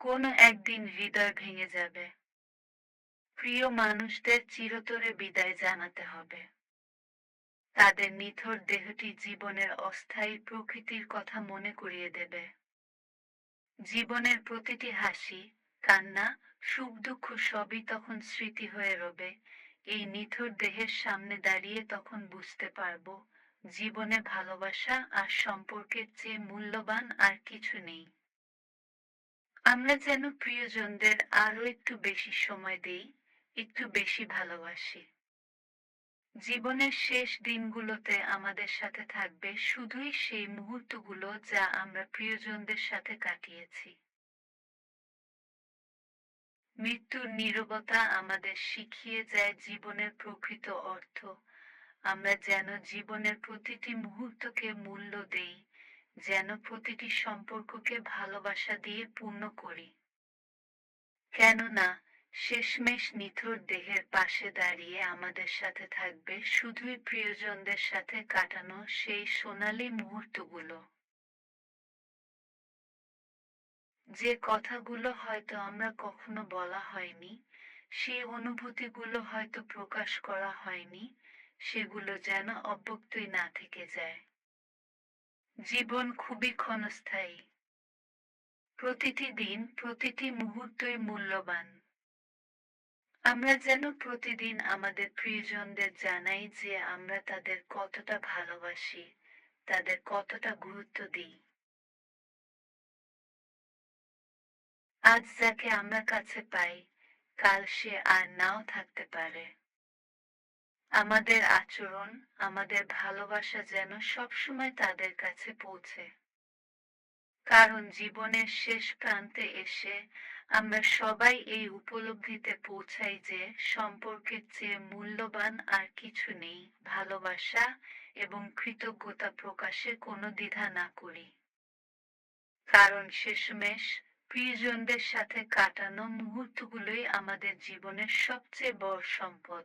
কোনো একদিন হৃদয় ভেঙে যাবে। প্রিয় মানুষদের চিরতরে বিদায় জানাতে হবে। তাদের নিথর দেহটি জীবনের অস্থায়ী প্রকৃতির কথা মনে করিয়ে দেবে। জীবনের প্রতিটি হাসি, কান্না, সুখ দুঃখ সবই তখন স্মৃতি হয়ে রবে। এই নিথর দেহের সামনে দাঁড়িয়ে তখন বুঝতে পারবো, জীবনে ভালোবাসা আর সম্পর্কের চেয়ে মূল্যবান আর কিছু নেই। আমরা যেন প্রিয়জনদের আরো একটু বেশি সময় দেই, একটু বেশি ভালোবাসি। জীবনের শেষ দিনগুলোতে আমাদের সাথে থাকবে শুধুই সেই মুহূর্তগুলো যা আমরা প্রিয়জনদের সাথে কাটিয়েছি। মৃত্যুর নীরবতা আমাদের শিখিয়ে যায় জীবনের প্রকৃত অর্থ। আমরা যেন জীবনের প্রতিটি মুহূর্তকে মূল্য দেই, যেন প্রতিটি সম্পর্ককে ভালোবাসা দিয়ে পূর্ণ করি। কেননা শেষমেশ নিথর দেহের পাশে দাঁড়িয়ে আমাদের সাথে থাকবে শুধুই প্রিয়জনদের সাথে কাটানো সেই সোনালী মুহূর্তগুলো। যে কথাগুলো হয়তো আমরা কখনো বলা হয়নি, সেই অনুভূতিগুলো হয়তো প্রকাশ করা হয়নি, সেগুলো যেন অব্যক্তই না থেকে যায়। জীবন খুবই ক্ষণস্থায়ী। প্রতিটি দিন, প্রতিটি মুহূর্তই মূল্যবান। আমরা যেন প্রতিদিন আমাদের প্রিয়জনদের জানাই যে আমরা তাদের কতটা ভালোবাসি, তাদের কতটা গুরুত্ব দিই। আজ যাকে আমরা কাছে পাই, কাল সে আর নাও থাকতে পারে। আমাদের আচরণ, আমাদের ভালোবাসা যেন সবসময় তাদের কাছে পৌঁছে। কারণ জীবনের শেষ প্রান্তে এসে আমরা সবাই এই উপলব্ধিতে পৌঁছাই যে সম্পর্কের চেয়ে মূল্যবান আর কিছু নেই, ভালোবাসা এবং কৃতজ্ঞতা প্রকাশে কোনো দ্বিধা না করি। কারণ শেষমেশ প্রিয়জনদের সাথে কাটানো মুহূর্তগুলোই আমাদের জীবনের সবচেয়ে বড় সম্পদ।